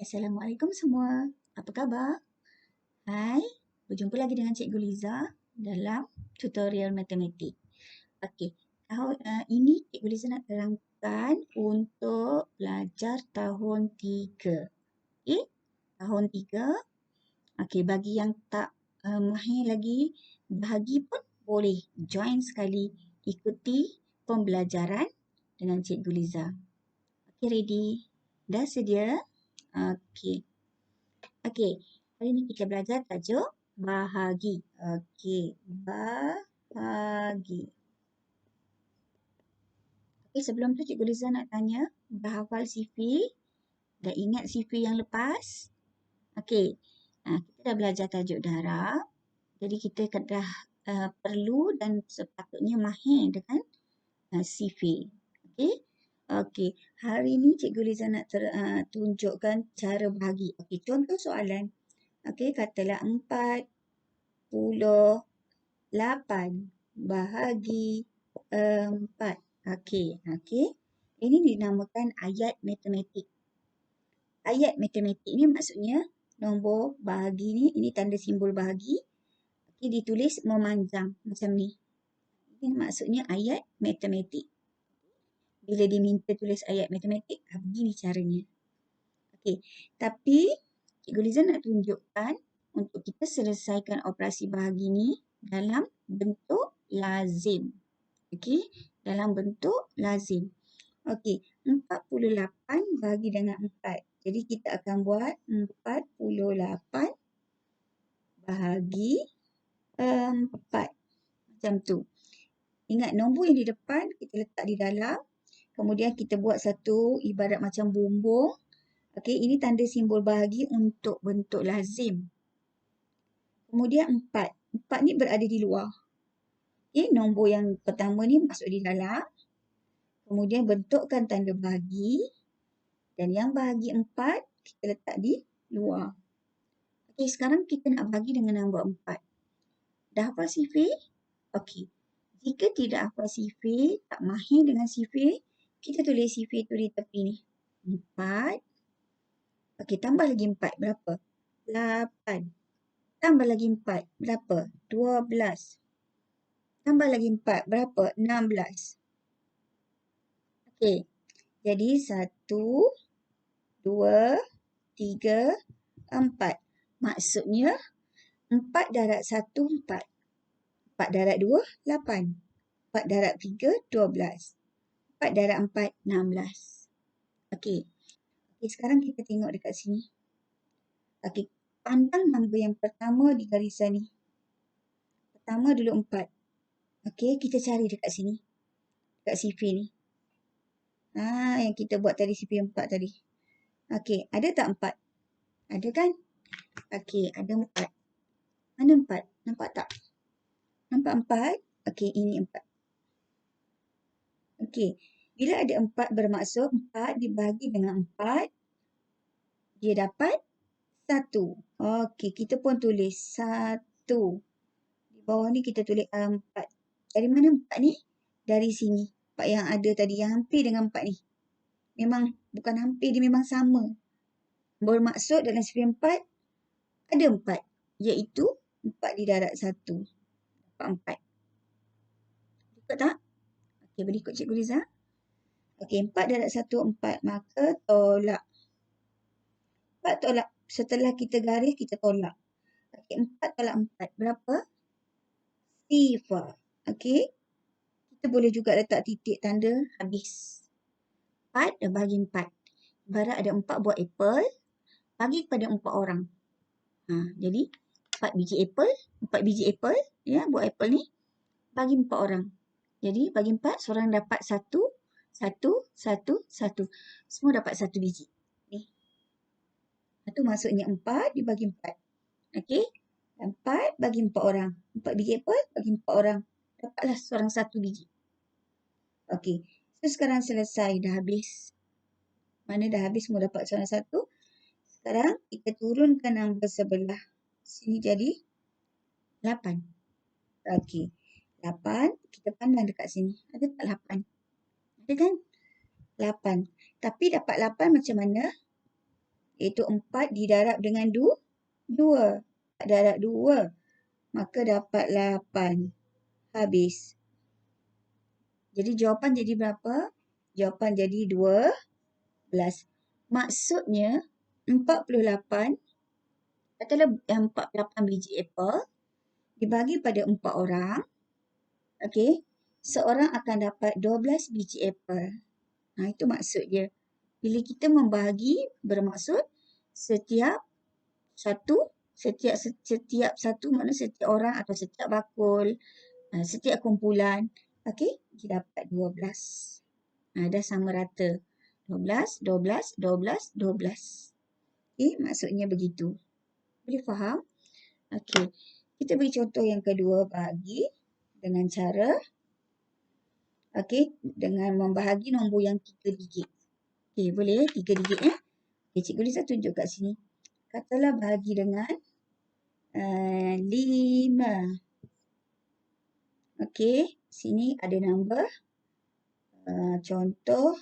Assalamualaikum semua. Apa khabar? Hai, berjumpa lagi dengan Cikgu Liza dalam tutorial matematik. Okey, ini Cikgu Liza nak terangkan untuk pelajar tahun 3. Okey, tahun 3. Okey, bagi yang tak mahir lagi bahagi pun boleh join sekali ikuti pembelajaran dengan Cikgu Liza. Okey, ready? Dah sedia? Okey. Okey, hari ini kita belajar tajuk bahagi. Okey, bahagi. Okey, sebelum tu Cikgu Liza nak tanya, dah hafal CV? Dah ingat CV yang lepas? Okey, kita dah belajar tajuk darab. Jadi kita dah perlu dan sepatutnya mahir dengan CV. Okey? Okey, hari ini Cikgu Liza nak tunjukkan cara bahagi. Okey, contoh soalan. Okey, katalah 48 bahagi 4. Okey. Ini dinamakan ayat matematik. Ayat matematik ni maksudnya nombor bahagi ni, ini tanda simbol bahagi. Okey, ditulis memanjang macam ni. Ini maksudnya ayat matematik. Bila diminta tulis ayat matematik, begini caranya. Okey, tapi Cikgu Liza nak tunjukkan untuk kita selesaikan operasi bahagi ni dalam bentuk lazim. Okey, dalam bentuk lazim. Okey, 48 bahagi dengan 4. Jadi kita akan buat 48 bahagi 4. Macam tu. Ingat nombor yang di depan kita letak di dalam. Kemudian kita buat satu ibarat macam bumbung. Okey, ini tanda simbol bahagi untuk bentuk lazim. Kemudian 4. 4 ni berada di luar. Okey, nombor yang pertama ni masuk di dalam. Kemudian bentukkan tanda bahagi. Dan yang bahagi 4 kita letak di luar. Okey, sekarang kita nak bahagi dengan nombor 4. Dah hafal CV? Okey. Jika tidak hafal CV, tak mahir dengan CV, kita tulis CV tu di tepi ni. 4. Okey, tambah lagi 4. Berapa? 8. Tambah lagi 4. Berapa? 12. Tambah lagi 4. Berapa? 16. Okey. Jadi 1, 2, 3, 4. Maksudnya 4 darab 1, 4. 4 darab 2, 8. 4 darab 3, 12. 4 darab 4, 16. Okey. Okey, sekarang kita tengok dekat sini. Okey, pandang nombor yang pertama di garisan ni. Pertama dulu 4. Okey, kita cari dekat sini. Dekat CV ni. Yang kita buat tadi CV 4 tadi. Okey, ada tak 4? Ada kan? Okey, ada 4. Mana 4? Nampak tak? Nampak 4? Okey, ini 4. Okey, bila ada 4 bermaksud 4 dibagi dengan 4, dia dapat 1. Okey, kita pun tulis 1. Di bawah ni kita tulis 4. Dari mana 4 ni? Dari sini. 4 yang ada tadi, yang hampir dengan 4 ni. Memang bukan hampir, dia memang sama. Bermaksud dalam CV 4, ada 4. Iaitu 4 didarab 1. Dapat 4. Ikut tak? Okey, boleh ikut Cikgu Liza? Okey, 4 darab 1, 4. Maka tolak. 4 tolak. Setelah kita garis, kita tolak. Okey, 4 tolak 4. Berapa? 0. Okey. Kita boleh juga letak titik tanda habis. 4 dah bagi 4. Ibarat ada 4 buah apple, bagi kepada 4 orang. Jadi 4 biji apple, 4 biji apple, ya, buah apple ni bagi 4 orang. Jadi bagi 4, seorang dapat 1, 1, 1, 1. Semua dapat 1 biji. Ni. Itu maksudnya 4 dibagi 4. Okey? 4 bagi 4 orang. 4 biji apple bagi 4 orang. Dapatlah seorang 1 biji. Okey. So sekarang selesai, dah habis. Mana dah habis, semua dapat seorang 1. Sekarang kita turunkan nombor sebelah. Sini jadi 8. Okey. 8, kita pandang dekat sini. Ada tak 8? Ada kan? 8. Tapi dapat 8 macam mana? iaitu 4 didarab dengan 2. 4 darab 2. Maka dapat 8. Habis. Jadi jawapan jadi berapa? Jawapan jadi 12. Maksudnya 48, katalah 48 biji apple dibagi pada 4 orang. Okey. Seorang akan dapat 12 biji apple. Itu maksud dia. Bila kita membahagi bermaksud setiap satu maknanya setiap orang atau setiap bakul, setiap kumpulan, okey, kita dapat 12. Dah sama rata. 12, 12, 12, 12. Okey, maksudnya begitu. Boleh faham? Okey. Kita beri contoh yang kedua bahagi dengan cara dengan membahagi nombor yang 3 digit. Okey, boleh 3 digit ya. Okey, Cikgu Liza tunjuk kat sini. Katalah bahagi dengan 5. Okey, sini ada nombor. Contoh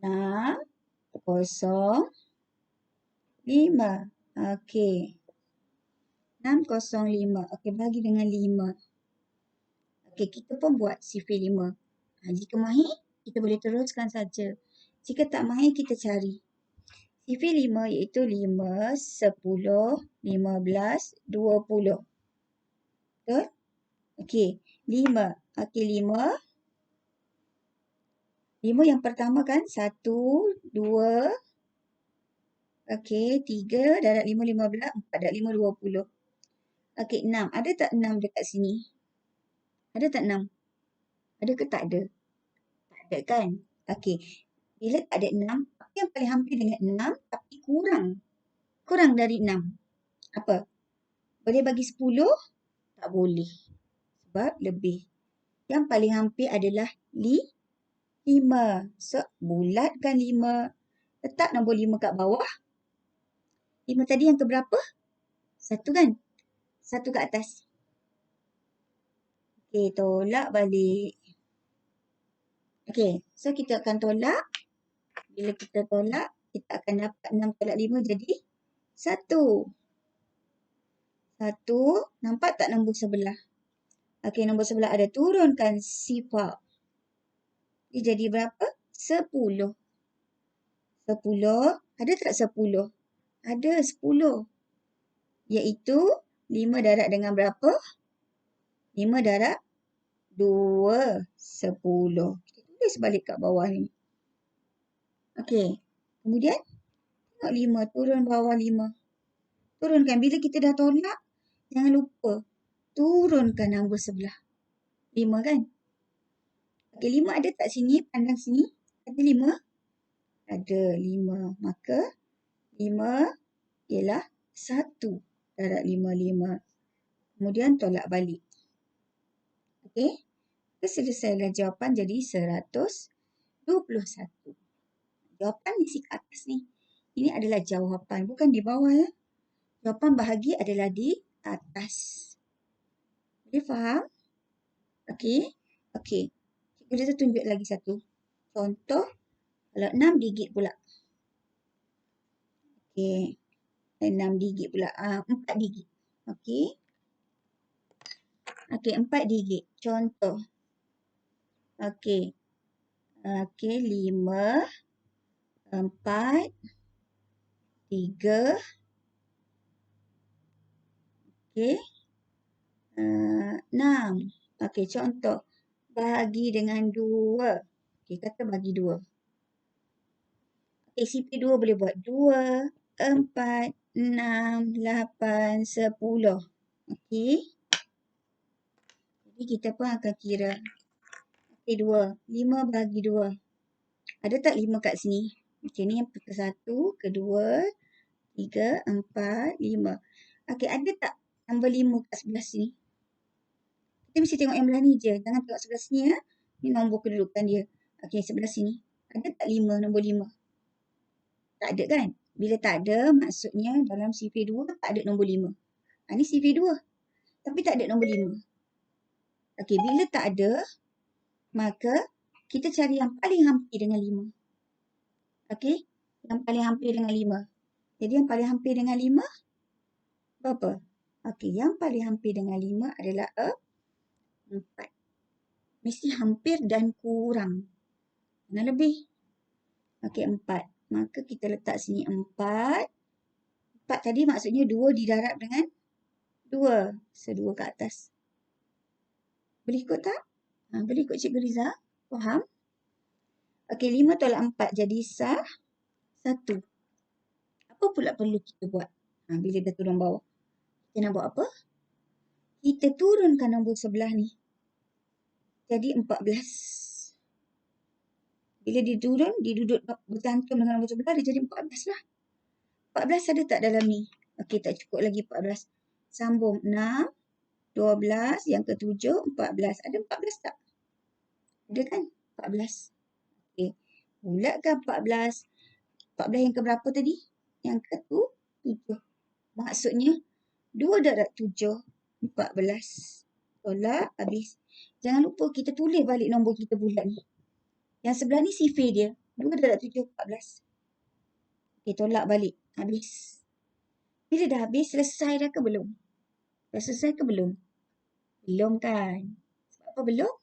605. Okey. 605. Okey, bahagi dengan 5. Okey, kita pun buat sifir 5. Jika mahir, kita boleh teruskan saja. Jika tak mahir, kita cari. Sifir 5 iaitu 5, 10, 15, 20. Betul? Okey, 5. Okey, 5. 5 yang pertama kan? 1, 2. Okey, 3 darab 5, 15. 4 darab 5, 20. Okey, 6. Ada tak 6 dekat sini? Ada tak 6? Ada ke tak ada? Tak ada kan? Okey. Bila tak ada 6, apa yang paling hampir dengan 6 tapi kurang? Kurang dari 6. Apa? Boleh bagi 10? Tak boleh. Sebab lebih. Yang paling hampir adalah 5. So, bulatkan 5. Letak nombor 5 kat bawah. 5 tadi yang keberapa? 1 kan? 1 kat atas. Okey, tolak balik. Okey, so kita akan tolak. Bila kita tolak, kita akan dapat 6 tolak 5 jadi 1. 1. Nampak tak nombor sebelah? Okey, nombor sebelah ada. Turunkan sifar. Dia jadi berapa? 10. 10. Ada tak 10? Ada 10. Iaitu 5 darab dengan berapa? 5 darab 2. 10. Kita tulis balik kat bawah ni. Okey. Kemudian, tengok 5. Turun bawah 5. Turunkan. Bila kita dah tolak, jangan lupa. Turunkan nombor sebelah. 5 kan? Okey, 5 ada tak sini? Pandang sini. Ada 5? Ada 5. Maka 5 ialah 1 darab 5. Kemudian tolak balik. Okey. Selesailah jawapan jadi 121. Jawapan isi kat atas ni. Ini adalah jawapan. Bukan di bawah ya. Jawapan bahagi adalah di atas. Boleh faham? Okey. Okey. Cikgu Liza tunjuk lagi satu. Contoh. Kalau 6 digit pula. Okey. 6 digit pula. 4 digit. Okey. Okey, 4 digit. Contoh. Okey. Okey, 5, 4, 3. Okey. 6. Okey, contoh. Bahagi dengan 2. Okey, kata bagi 2. Okey, CP2 boleh buat 2, 4, 6, 8, 10. Okey. Jadi kita pun akan kira. Okey, 2. 5 bahagi 2. Ada tak 5 kat sini? Okey, ni yang ke-1, kedua, 3, 4, 5. Okey, ada tak nombor 5 kat sebelah sini? Kita mesti tengok yang belah ni je. Jangan tengok sebelah sini ya. Ni nombor kedudukan dia. Okey, sebelah sini. Ada tak 5, nombor 5? Tak ada kan? Bila tak ada, maksudnya dalam CV2 tak ada nombor 5. Ni CV2. Tapi tak ada nombor 5. Okey, bila tak ada, maka kita cari yang paling hampir dengan 5. Okey? Yang paling hampir dengan 5. Jadi yang paling hampir dengan 5 berapa? Okey, yang paling hampir dengan 5 adalah 4. Mesti hampir dan kurang. Jangan lebih. Okey, 4. Maka kita letak sini 4. 4 tadi maksudnya 2 didarab dengan 2. So, 2 ke atas. Boleh ikut tak? Boleh ikut Cikgu Riza? Faham? Okey, 5 tolak 4 jadi sah 1. Apa pula perlu kita buat? Bila dah turun bawah. Kita nak buat apa? Kita turunkan nombor sebelah ni. Jadi 14. Bila dia turun, dia duduk bercantum dengan nombor sebelah, dia jadi 14 lah. 14 ada tak dalam ni? Okey, tak cukup lagi 14. Sambung 6, 12, yang ke-7, 14. Ada 14 tak? Ada kan? 14. Okey. Bulatkan 14. 14 yang ke berapa tadi? Yang ke-7. Maksudnya 2 darab 7, 14. Tolak, habis. Jangan lupa kita tulis balik nombor kita bulat ni. Yang sebelah ni sifir dia. 2 darab 7, 14. Okey, tolak balik. Habis. Bila dah habis, selesai dah ke belum? Dah selesai ke belum? Belum kan? Sebab apa belum?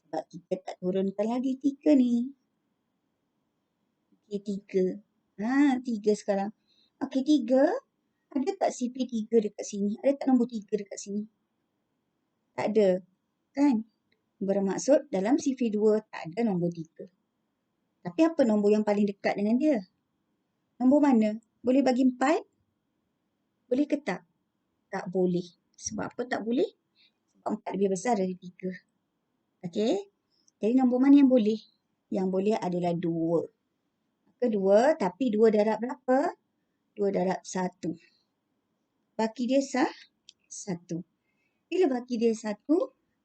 Sebab kita tak turunkan lagi 3 ni. Okey, 3. 3 sekarang. Okey, 3. Ada tak sifir 3 dekat sini? Ada tak nombor 3 dekat sini? Tak ada. Kan? Bermaksud dalam sifir 2 tak ada nombor 3. Tapi apa nombor yang paling dekat dengan dia? Nombor mana? Boleh bagi 4? Boleh ke tak? Tak boleh. Sebab apa tak boleh? Sebab 4 lebih besar dari 3. Okey? Jadi nombor mana yang boleh? Yang boleh adalah 2. Maka 2, tapi 2 darab berapa? 2 darab 1. Baki dia sah 1. Bila baki dia 1,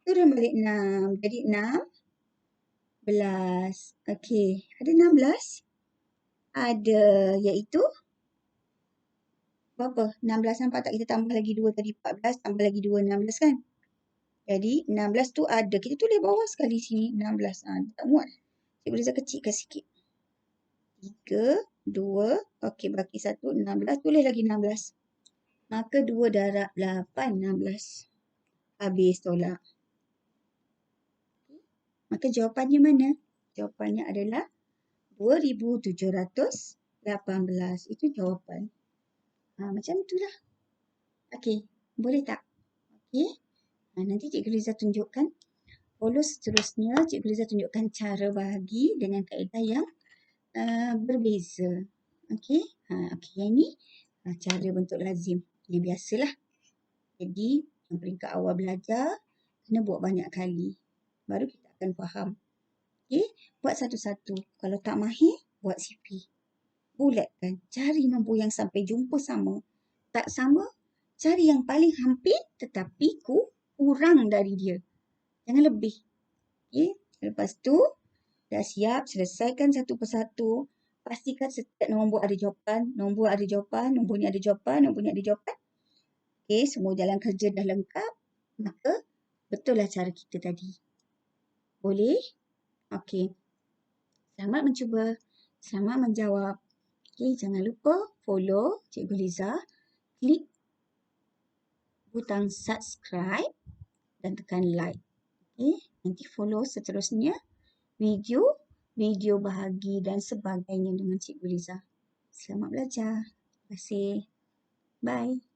turun balik 6. Jadi 16. Okey, ada 16? Ada, iaitu berapa? 16 nampak tak? Kita tambah lagi 2 tadi 14, tambah lagi 2, 16 kan? Jadi 16 tu ada. Kita tulis bawah sekali sini 16. Tak muat. Cikgu Liza kecilkan sikit. 3, 2, okey baki 1, 16. Tulis lagi 16. Maka 2 darab 8, 16. Habis tolak. Maka jawapannya mana? Jawapannya adalah 2718. Itu jawapan. Macam itulah. Okey, boleh tak? Okey. Nanti Cikgu Liza tunjukkan. Follow seterusnya, Cikgu Liza tunjukkan cara bahagi dengan kaedah yang berbeza. Okey. Okey, yang ni cara bentuk lazim. Yang biasalah. Jadi, yang peringkat awal belajar, kena buat banyak kali. Baru kita akan faham. Okey, buat satu-satu. Kalau tak mahir, buat sifir. Bulatkan. Cari nombor yang sampai jumpa sama. Tak sama, cari yang paling hampir tetapi kurang dari dia. Jangan lebih. Okey, lepas tu, dah siap, selesaikan satu persatu. Pastikan setiap nombor ada jawapan. Nombor ada jawapan, nombor ni ada jawapan, nombor ni ada jawapan. Okey, semua jalan kerja dah lengkap. Maka, betul lah cara kita tadi. Boleh? Okey. Selamat mencuba. Selamat menjawab. Okey, jangan lupa follow Cikgu Liza. Klik butang subscribe dan tekan like. Okey, nanti follow seterusnya video bahagi dan sebagainya dengan Cikgu Liza. Selamat belajar. Terima kasih. Bye.